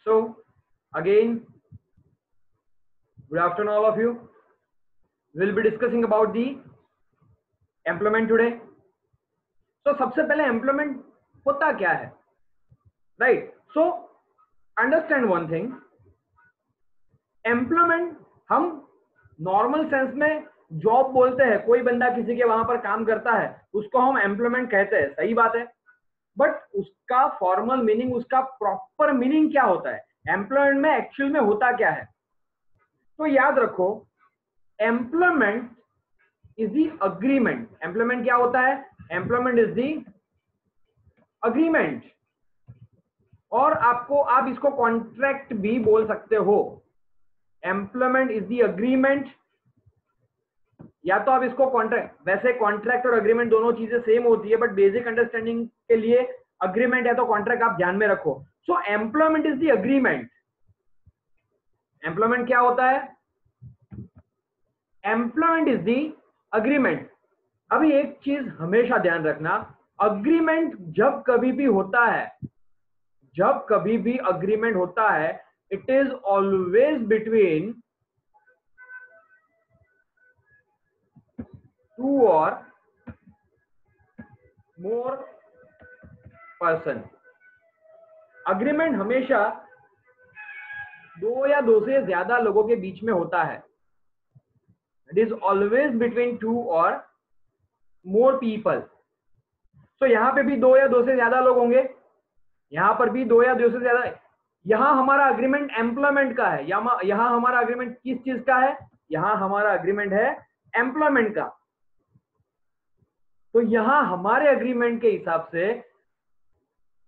So, again, good afternoon, all of you. We'll be discussing about the employment today. So, सबसे पहले employment होता क्या है, right? So, understand one thing. Employment हम normal sense में job बोलते हैं, कोई बंदा किसी के वहां पर काम करता है उसको हम एम्प्लॉयमेंट कहते हैं, सही बात है. बट उसका फॉर्मल मीनिंग, उसका प्रॉपर मीनिंग क्या होता है, एम्प्लॉयमेंट में एक्चुअल में होता क्या है. तो याद रखो, employment is the agreement. Employment क्या होता है? Employment is the agreement. और आप इसको कॉन्ट्रैक्ट भी बोल सकते हो. एम्प्लॉयमेंट इज द अग्रीमेंट, या तो आप इसको कॉन्ट्रैक्ट, वैसे कॉन्ट्रैक्ट और अग्रीमेंट दोनों चीजें सेम होती है, बट बेसिक अंडरस्टैंडिंग के लिए अग्रीमेंट या तो कॉन्ट्रैक्ट आप ध्यान में रखो. So employment is the agreement. Employment क्या होता है? Employment is the agreement. अभी एक चीज हमेशा ध्यान रखना, अग्रीमेंट जब कभी भी होता है, जब कभी भी अग्रीमेंट होता है, it is always between two और मोर पर्सन. अग्रीमेंट हमेशा दो या दो से ज्यादा लोगों के बीच में होता है. It is always between two और मोर पीपल. तो यहां पे भी दो या दो से ज्यादा लोग होंगे, यहां पर भी दो या दो से ज्यादा. यहां हमारा अग्रीमेंट एम्प्लॉयमेंट का है, यहां हमारा अग्रीमेंट किस चीज का है? यहां हमारा अग्रीमेंट है एम्प्लॉयमेंट का. तो यहां हमारे अग्रीमेंट के हिसाब से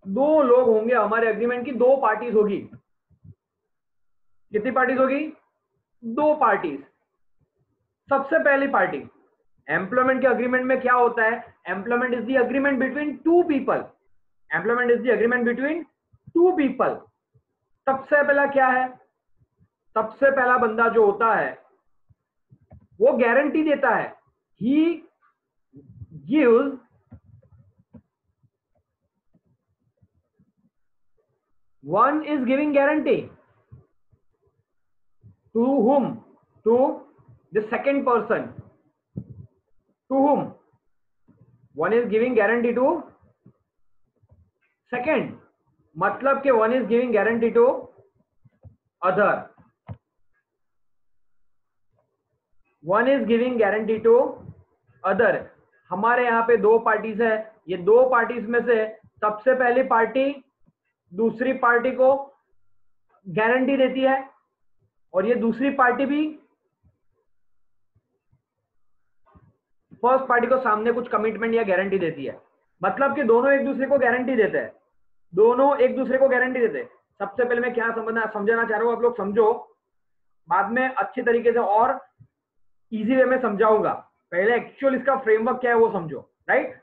दो लोग होंगे, हमारे अग्रीमेंट की दो पार्टीज होगी. कितनी पार्टीज होगी? दो पार्टीज. सबसे पहली पार्टी, एम्प्लॉयमेंट के अग्रीमेंट में क्या होता है? Employment is the agreement between two people. Employment is the agreement between two people. सबसे पहला क्या है? सबसे पहला बंदा जो होता है वो गारंटी देता है. ही gives one is giving guarantee to whom? To the second person. To whom? One is giving guarantee to second. मतलब कि one is giving guarantee to other. One is giving guarantee to other. हमारे यहाँ पे दो parties है. ये दो parties में से सबसे पहली पार्टी दूसरी पार्टी को गारंटी देती है, और ये दूसरी पार्टी भी फर्स्ट पार्टी को सामने कुछ कमिटमेंट या गारंटी देती है. मतलब कि दोनों एक दूसरे को गारंटी देते हैं. दोनों एक दूसरे को गारंटी देते हैं. सबसे पहले मैं क्या समझाना चाह रहा हूं, आप लोग समझो, बाद में अच्छी तरीके से और इजी वे में समझाऊंगा. पहले एक्चुअल इसका फ्रेमवर्क क्या है वो समझो, right?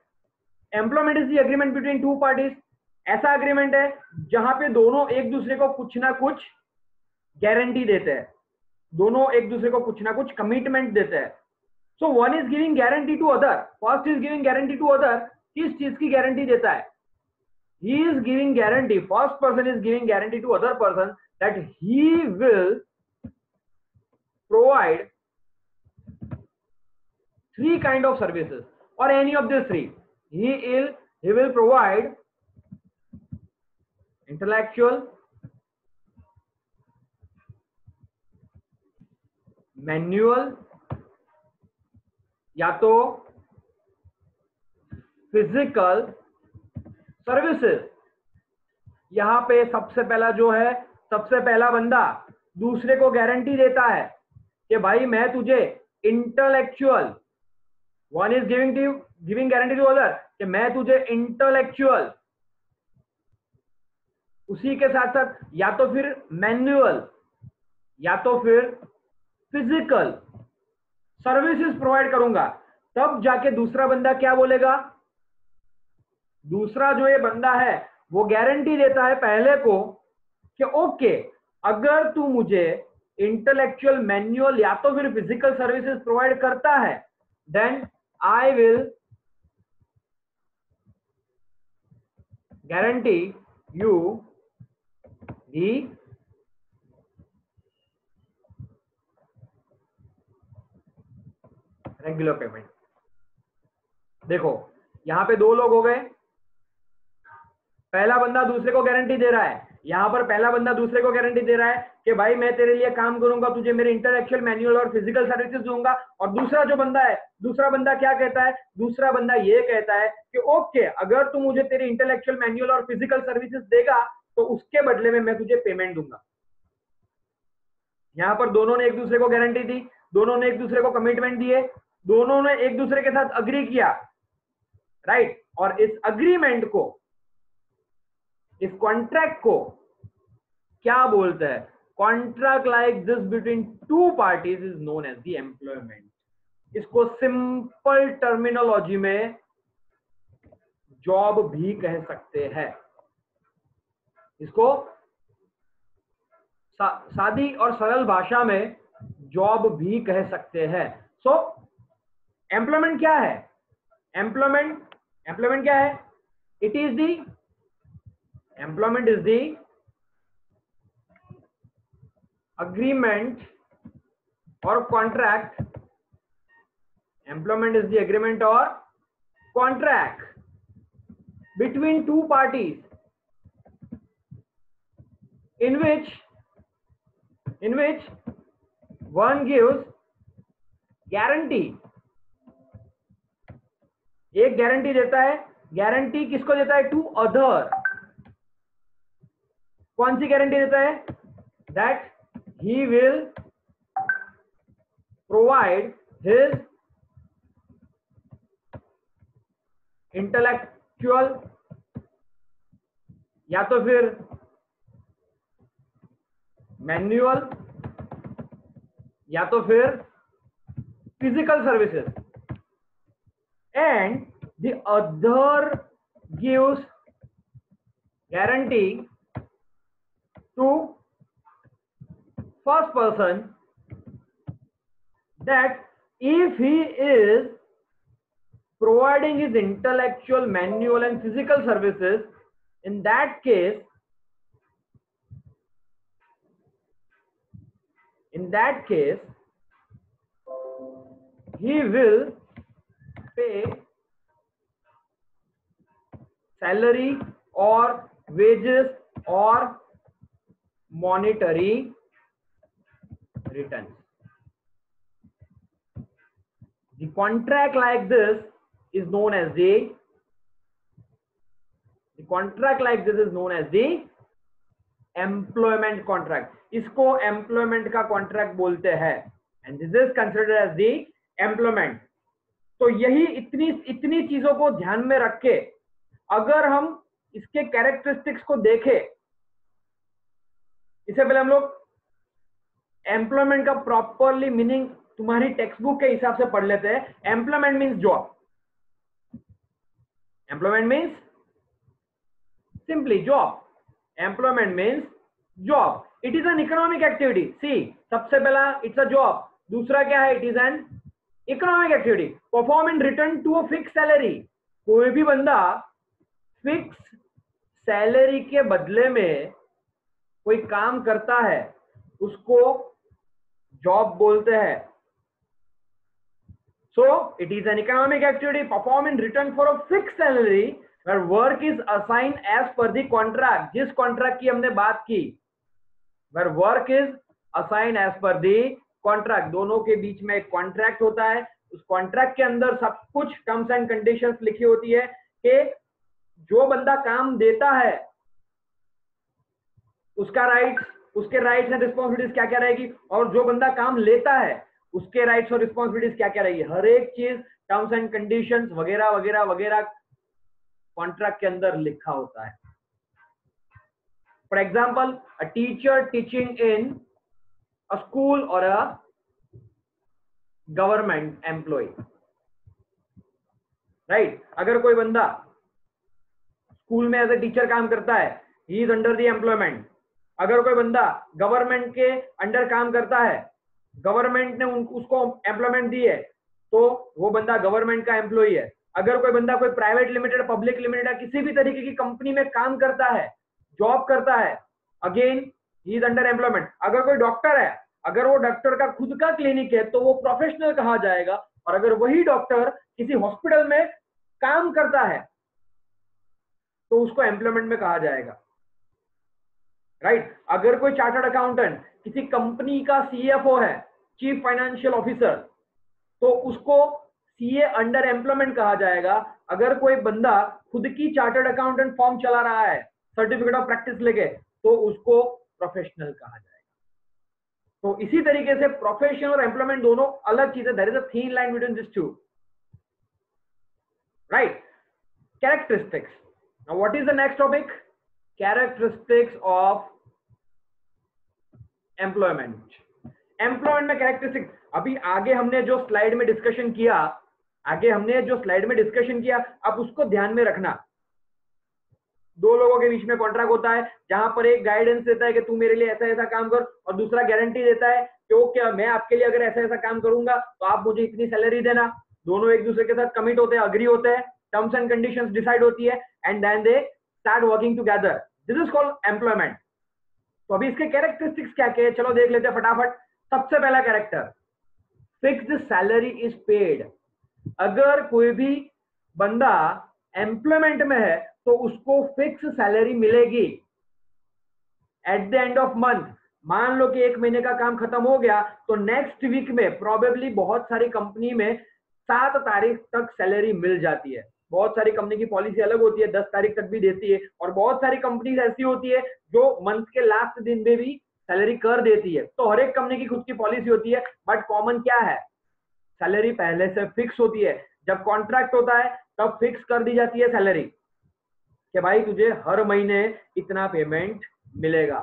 Employment is the agreement between two parties. ऐसा एग्रीमेंट है जहां पे दोनों एक दूसरे को कुछ ना कुछ गारंटी देते हैं, दोनों एक दूसरे को कुछ ना कुछ कमिटमेंट देते हैं. So one is giving guarantee to other. First is giving guarantee to other. किस चीज की गारंटी देता है? He is giving guarantee, first person is giving guarantee to other person that he will provide three kind of services or any of these three. He will provide intellectual, manual, या तो physical services. यहां पे सबसे पहला जो है, सबसे पहला बंदा दूसरे को गारंटी देता है कि भाई मैं तुझे intellectual, one is giving guarantee to other कि मैं तुझे इंटेलेक्चुअल, उसी के साथ साथ या तो फिर मैन्युअल या तो फिर फिजिकल सर्विसेज प्रोवाइड करूंगा. तब जाके दूसरा बंदा क्या बोलेगा? दूसरा जो ये बंदा है वो गारंटी देता है पहले को कि ओके, अगर तू मुझे इंटेलेक्चुअल, मैन्युअल या तो फिर फिजिकल सर्विसेज प्रोवाइड करता है, then I will guarantee you the regular payment. देखो यहां पे दो लोग हो गए, पहला बंदा दूसरे को गारंटी दे रहा है, यहां पर पहला बंदा दूसरे को गारंटी दे रहा है कि भाई मैं तेरे लिए काम करूंगा, तुझे मेरे इंटेलेक्चुअल मैन्युअल और फिजिकल सर्विसेज दूंगा। और दूसरा जो बंदा है, दूसरा बंदा क्या कहता है, दूसरा बंदा ये कहता है कि ओके अगर तू मुझे तेरे इंटेलेक्चुअल मैन्युअल और फिजिकल सर्विसेज देगा तो उसके बदले में मैं तुझे पेमेंट दूंगा। यहां पर दोनों ने एक दूसरे को गारंटी दी, दोनों ने एक दूसरे को कमिटमेंट दिए, दोनों ने एक दूसरे के साथ अग्री किया, राइट। और इस अग्रीमेंट को, इस कॉन्ट्रैक्ट को क्या बोलते हैं, contract like this between two parties is known as the employment. इसको सिंपल टर्मिनोलॉजी में जॉब भी कह सकते हैं, इसको सादी और सरल भाषा में जॉब भी कह सकते हैं। सो एम्प्लॉयमेंट क्या है, एम्प्लॉयमेंट क्या है, it is the employment is the agreement or contract, employment is the agreement or contract between two parties in which one gives guarantee, एक गारंटी देता है, गारंटी किसको देता है, टू अदर। कौन सी गारंटी देता है, that he will provide his intellectual या तो फिर मैन्युअल या तो फिर physical services, and the other gives guarantee to first person that if he is providing his intellectual, manual and physical services, in that case he will pay salary or wages or monetary returns. The contract like this is known as the employment contract. इसको employment का contract बोलते हैं, and this is considered as the employment. तो यही इतनी चीजों को ध्यान में रख के अगर हम इसके कैरेक्टरिस्टिक्स को देखें, इससे पहले हम लोग एम्प्लॉयमेंट का प्रॉपरली मीनिंग तुम्हारी टेक्स्ट बुक के हिसाब से पढ़ लेते हैं। Employment means job, employment means simply job, employment means job. It is an economic activity. See, सबसे पहला इट्स अ जॉब, दूसरा क्या है, it is an economic activity perform in return to a fix salary. कोई भी बंदा fix salary के बदले में कोई काम करता है उसको जॉब बोलते हैं। So it is an economic activity perform in return for a fix salary where work is assign as per the contract. जिस कॉन्ट्रैक्ट की हमने बात की, where work is assign as per the contract, दोनों के बीच में एक कॉन्ट्रैक्ट होता है। उस कॉन्ट्रैक्ट के अंदर सब कुछ टर्म्स एंड कंडीशंस लिखी होती है कि जो बंदा काम देता है उसका राइट्स, उसके राइट्स एंड रिस्पॉन्सिबिलिटीज क्या क्या रहेगी, और जो बंदा काम लेता है उसके राइट्स और रिस्पॉन्सिबिलिटीज क्या क्या रहेगी। हर एक चीज टर्म्स एंड कंडीशंस वगैरह वगैरह वगैरह कॉन्ट्रैक्ट के अंदर लिखा होता है। For example, a teacher teaching in a school और अ गवर्नमेंट एम्प्लॉय, राइट। अगर कोई बंदा स्कूल में एज ए टीचर काम करता है, he is under the employment. अगर कोई बंदा गवर्नमेंट के अंडर काम करता है, गवर्नमेंट ने उसको एम्प्लॉयमेंट दी है, तो वो बंदा गवर्नमेंट का एम्प्लॉय है। अगर कोई बंदा कोई प्राइवेट लिमिटेड, पब्लिक लिमिटेड या किसी भी तरीके की कंपनी में काम करता है, जॉब करता है, again he is under employment. अगर कोई डॉक्टर है, अगर वो डॉक्टर का खुद का क्लिनिक है तो वो प्रोफेशनल कहा जाएगा, और अगर वही डॉक्टर किसी हॉस्पिटल में काम करता है तो उसको एम्प्लॉयमेंट में कहा जाएगा, राइट। अगर कोई चार्टर्ड अकाउंटेंट किसी कंपनी का सीएफओ है, चीफ फाइनेंशियल ऑफिसर, तो उसको सीए अंडर एम्प्लॉयमेंट कहा जाएगा। अगर कोई बंदा खुद की चार्टर्ड अकाउंटेंट फॉर्म चला रहा है सर्टिफिकेट ऑफ प्रैक्टिस लेके, तो उसको प्रोफेशनल कहा जाएगा। तो इसी तरीके से प्रोफेशनल और एम्प्लॉयमेंट दोनों अलग चीज है। There is a thin line between this two, right. Characteristics. Now what is the next topic? Characteristics of employment. Employment में कैरेक्टरिस्टिक, अभी आगे हमने जो स्लाइड में डिस्कशन किया, आप उसको ध्यान में रखना। दो लोगों के बीच में कॉन्ट्रैक्ट होता है जहां पर एक गाइडेंस देता है कि तू मेरे लिए ऐसा ऐसा काम कर, और दूसरा गारंटी देता है कि वो क्या, मैं आपके लिए अगर ऐसा ऐसा काम करूंगा तो आप मुझे इतनी सैलरी देना। दोनों एक दूसरे के साथ कमिट होते हैं, अग्री होते हैं, टर्म्स एंड कंडीशंस डिसाइड होती है, and then they start working together. This is called employment. तो अभी इसके कैरेक्टरिस्टिक्स क्या क्या है, चलो देख लेते हैं फटाफट। सबसे पहला character, fixed salary is paid. अगर कोई भी बंदा एम्प्लॉयमेंट में है तो उसको फिक्स सैलरी मिलेगी at the end of month. मान लो कि एक महीने का काम खत्म हो गया तो नेक्स्ट वीक में प्रोबेबली बहुत सारी कंपनी में 7 तारीख तक सैलरी मिल जाती है। बहुत सारी कंपनी की पॉलिसी अलग होती है, 10 तारीख तक भी देती है, और बहुत सारी कंपनी ऐसी होती है जो मंथ के लास्ट दिन में भी सैलरी कर देती है। तो हर एक कंपनी की खुद की पॉलिसी होती है, बट कॉमन क्या है, सैलरी पहले से फिक्स होती है। जब कॉन्ट्रैक्ट होता है तब फिक्स कर दी जाती है सैलरी कि भाई तुझे हर महीने इतना पेमेंट मिलेगा।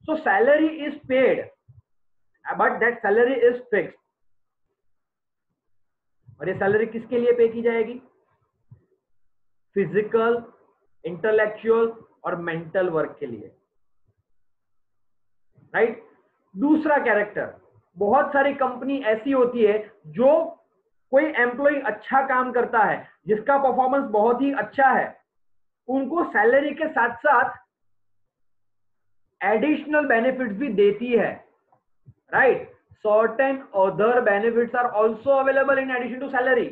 सो salary is paid but that salary is fixed. और ये सैलरी किसके लिए पे की जाएगी? फिजिकल, इंटेलेक्चुअल और मेंटल वर्क के लिए, राइट। दूसरा कैरेक्टर, बहुत सारी कंपनी ऐसी होती है जो कोई एम्प्लॉय अच्छा काम करता है, जिसका परफॉर्मेंस बहुत ही अच्छा है, उनको सैलरी के साथ साथ एडिशनल बेनिफिट्स भी देती है, right. Certain other benefits are also available in addition to salary,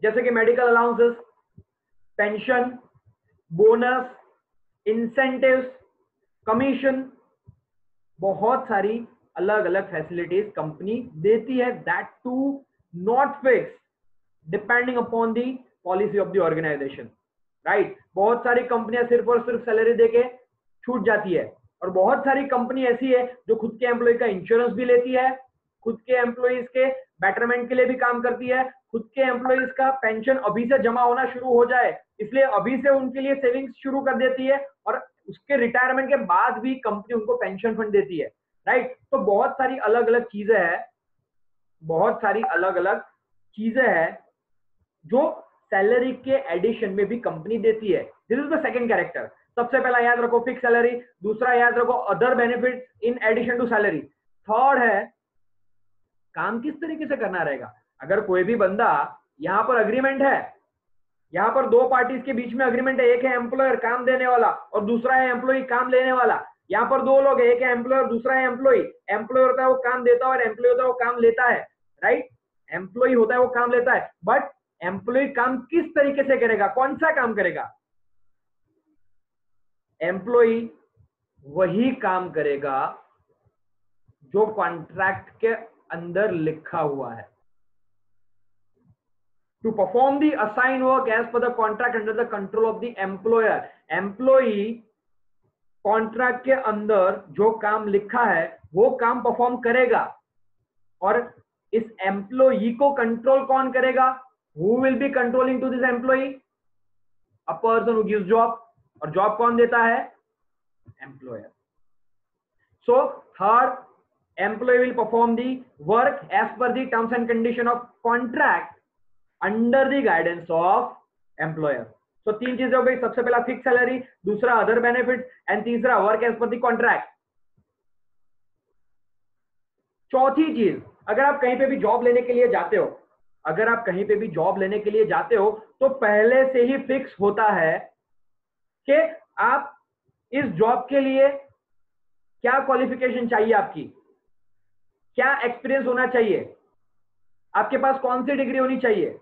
जैसे कि medical allowances, pension, bonus, incentives, commission, बहुत सारी अलग अलग फैसिलिटीज कंपनी देती है, that too not fix depending upon the policy of the organisation, right. बहुत सारी कंपनियां सिर्फ और सिर्फ सैलरी देके छूट जाती है, और बहुत सारी कंपनी ऐसी है जो खुद के एम्प्लॉय का इंश्योरेंस भी लेती है, खुद के एम्प्लॉइज के बेटरमेंट के लिए भी काम करती है, खुद के एम्प्लॉइज का पेंशन अभी से जमा होना शुरू हो जाए इसलिए अभी से उनके लिए सेविंग्स शुरू कर देती है, और उसके रिटायरमेंट के बाद भी कंपनी उनको पेंशन फंड देती है, राइट। तो बहुत सारी अलग अलग चीजें हैं, बहुत सारी अलग अलग चीजें हैं जो सैलरी के एडिशन में भी कंपनी देती है। This is the second character. सबसे पहला याद रखो फिक्स सैलरी, दूसरा याद रखो other benefits in addition to salary, third है काम किस तरीके से करना रहेगा। अगर कोई भी बंदा, यहां पर अग्रीमेंट है, यहां पर दो पार्टीज के बीच में अग्रीमेंट है, एक है एम्प्लॉयर काम देने वाला और दूसरा है एम्प्लॉय काम लेने वाला। यहां पर दो लोग है, एक है एम्प्लॉयर दूसरा है एम्प्लॉय। एम्प्लॉय होता है वो काम देता है और एम्प्लॉय होता है वो काम लेता है, राइट। एम्प्लॉय होता है वो काम लेता है, बट एम्प्लॉय काम किस तरीके से करेगा, कौन सा काम करेगा? एम्प्लॉय वही काम करेगा जो कॉन्ट्रैक्ट के अंदर लिखा हुआ है। To perform the assigned work as per the contract under the control of the employer, employee contract के अंदर जो काम लिखा है वो काम परफॉर्म करेगा, और इस एम्प्लॉई को कंट्रोल कौन करेगा? Who will be controlling to this employee? A person who gives job, और जॉब कौन देता है? Employer. So third, employee will perform the work as per the terms and condition of contract under the guidance of employer. तो तीन चीजें हो गई, सबसे पहला फिक्स सैलरी, दूसरा अदर बेनिफिट, एंड तीसरा work as per the contract. चौथी चीज, अगर आप कहीं पे भी जॉब लेने के लिए जाते हो, अगर आप कहीं पे भी जॉब लेने के लिए जाते हो तो पहले से ही फिक्स होता है कि आप इस जॉब के लिए क्या क्वालिफिकेशन चाहिए, आपकी क्या एक्सपीरियंस होना चाहिए, आपके पास कौन सी डिग्री होनी चाहिए,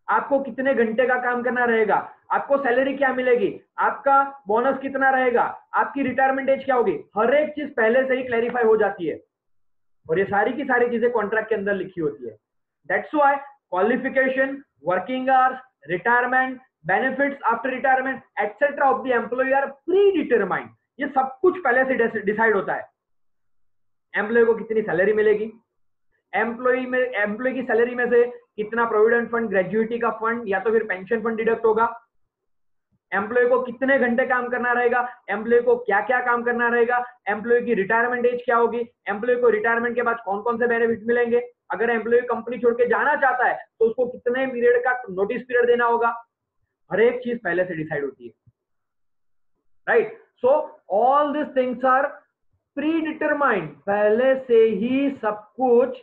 आपको कितने घंटे का काम करना रहेगा, आपको सैलरी क्या मिलेगी, आपका बोनस कितना रहेगा, आपकी रिटायरमेंट एज क्या होगी, हर एक चीज पहले से ही क्लैरिफाई हो जाती है और ये सारी की सारी चीजें कॉन्ट्रैक्ट के अंदर लिखी होती है। That's why qualification, working hours, retirement, benefits after retirement etcetera of the employee are predetermined. ये सब कुछ पहले से डिसाइड होता है। एम्प्लॉय को कितनी सैलरी मिलेगी, एम्प्लॉय की सैलरी में से कितना प्रोविडेंट फंड, ग्रेजुइटी का फंड या तो फिर पेंशन फंड डिडक्ट होगा, एम्प्लॉय को कितने घंटे काम करना रहेगा, एम्प्लॉय को क्या क्या काम करना रहेगा, एम्प्लॉय की रिटायरमेंट एज क्या होगी, एम्प्लॉय को रिटायरमेंट के बाद कौन कौन से बेनिफिट मिलेंगे, अगर एम्प्लॉय कंपनी छोड़ के जाना चाहता है तो उसको कितने पीरियड का नोटिस पीरियड देना होगा, हर एक चीज पहले से डिसाइड होती है, right. So all this things are predetermined, पहले से ही सब कुछ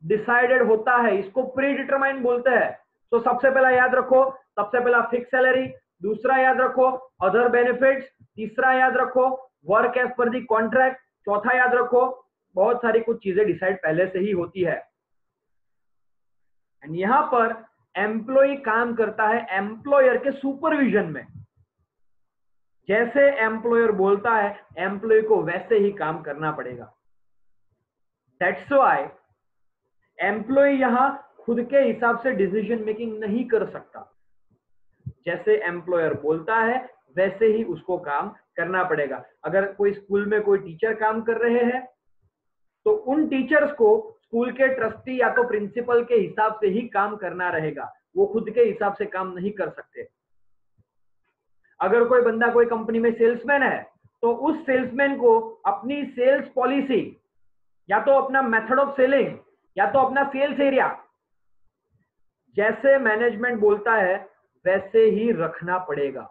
डिसाइडेड होता है, इसको प्री डिटरमाइंड बोलते हैं। तो सबसे पहला याद रखो, सबसे पहला फिक्स सैलरी, दूसरा याद रखो अदर बेनिफिट्स, तीसरा याद रखो वर्क एज पर दी कॉन्ट्रैक्ट, चौथा याद रखो बहुत सारी कुछ चीजें डिसाइड पहले से ही होती है। एंड यहां पर एम्प्लॉय काम करता है एम्प्लॉयर के सुपरविजन में, जैसे एम्प्लॉयर बोलता है एम्प्लॉय को वैसे ही काम करना पड़ेगा। दैट्स व्हाई एम्प्लॉय यहां खुद के हिसाब से डिसीजन मेकिंग नहीं कर सकता, जैसे एम्प्लॉयर बोलता है वैसे ही उसको काम करना पड़ेगा। अगर कोई स्कूल में कोई टीचर काम कर रहे हैं तो उन टीचर्स को स्कूल के ट्रस्टी या तो प्रिंसिपल के हिसाब से ही काम करना रहेगा, वो खुद के हिसाब से काम नहीं कर सकते। अगर कोई बंदा कोई कंपनी में सेल्समैन है तो उस सेल्समैन को अपनी सेल्स पॉलिसी या तो अपना मेथड ऑफ सेलिंग या तो अपना सेल्स एरिया जैसे मैनेजमेंट बोलता है वैसे ही रखना पड़ेगा,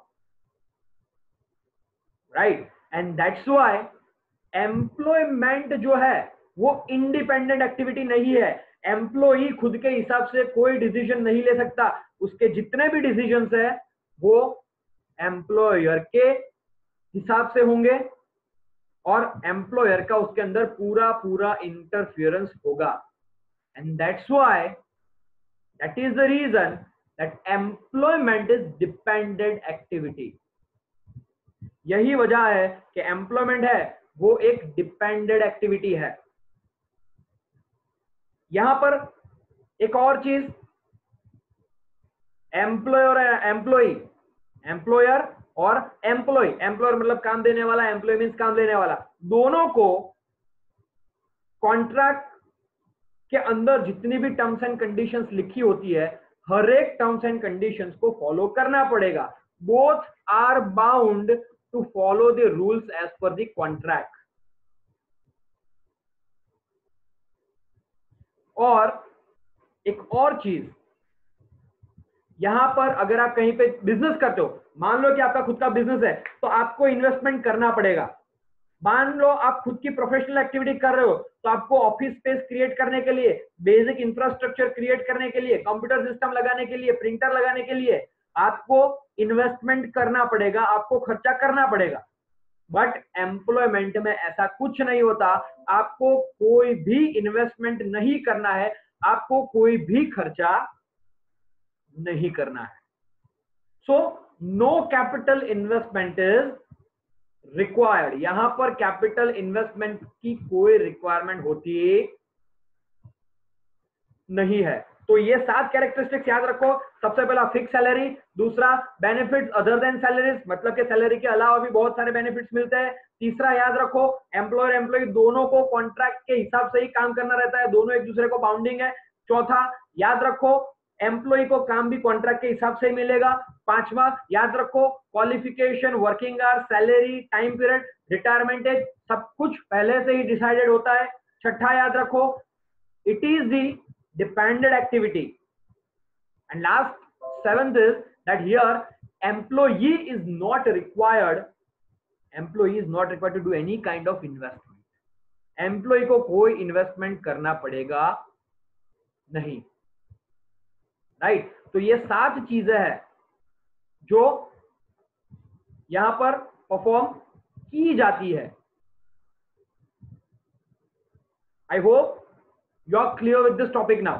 right. And that's why employment जो है वो इंडिपेंडेंट एक्टिविटी नहीं है। एम्प्लॉई खुद के हिसाब से कोई डिसीजन नहीं ले सकता, उसके जितने भी डिसीजंस है वो एम्प्लॉयर के हिसाब से होंगे और एम्प्लॉयर का उसके अंदर पूरा पूरा इंटरफियरेंस होगा। And that's why that is the reason that employment is dependent activity. यही वजह है कि एम्प्लॉयमेंट है वो एक डिपेंडेंट एक्टिविटी है। यहां पर एक और चीज, एम्प्लॉयर एम्प्लॉय, एम्प्लॉयर और एम्प्लॉयर मतलब काम देने वाला, एम्प्लॉय मींस काम देने वाला, दोनों को कॉन्ट्रैक्ट के अंदर जितनी भी टर्म्स एंड कंडीशंस लिखी होती है हर एक टर्म्स एंड कंडीशंस को फॉलो करना पड़ेगा। Both are bound to follow the rules as per the contract. और एक और चीज, यहां पर अगर आप कहीं पे बिजनेस करते हो, मान लो कि आपका खुद का बिजनेस है तो आपको इन्वेस्टमेंट करना पड़ेगा। मान लो आप खुद की प्रोफेशनल एक्टिविटी कर रहे हो तो आपको ऑफिस स्पेस क्रिएट करने के लिए, बेसिक इंफ्रास्ट्रक्चर क्रिएट करने के लिए, कंप्यूटर सिस्टम लगाने के लिए, प्रिंटर लगाने के लिए आपको इन्वेस्टमेंट करना पड़ेगा, आपको खर्चा करना पड़ेगा। बट एम्प्लॉयमेंट में ऐसा कुछ नहीं होता, आपको कोई भी इन्वेस्टमेंट नहीं करना है, आपको कोई भी खर्चा नहीं करना है। So no capital investment is required. यहां पर कैपिटल इन्वेस्टमेंट की कोई रिक्वायरमेंट होती नहीं है। तो ये 7 कैरेक्टरिस्टिक्स याद रखो। सबसे पहला फिक्स सैलरी, दूसरा बेनिफिट्स अदर देन सैलरीज, मतलब कि सैलरी के अलावा भी बहुत सारे बेनिफिट्स मिलते हैं। तीसरा याद रखो एम्प्लॉयर एम्प्लॉय दोनों को कॉन्ट्रैक्ट के हिसाब से ही काम करना रहता है, दोनों एक दूसरे को बाउंडिंग है। चौथा याद रखो एम्प्लॉय को काम भी कॉन्ट्रैक्ट के हिसाब से ही मिलेगा। पांचवा याद रखो qualification, working hour, salary, time period, retirement age सब कुछ पहले से ही डिसाइडेड होता है। छठा याद रखो it is the dependent activity, and last, seventh is that here employee is not required to do any kind of investment. Employee को कोई इन्वेस्टमेंट करना पड़ेगा नहीं, राइट। तो ये 7 चीजें हैं जो यहां पर परफॉर्म की जाती है। I hope you are clear with this topic now.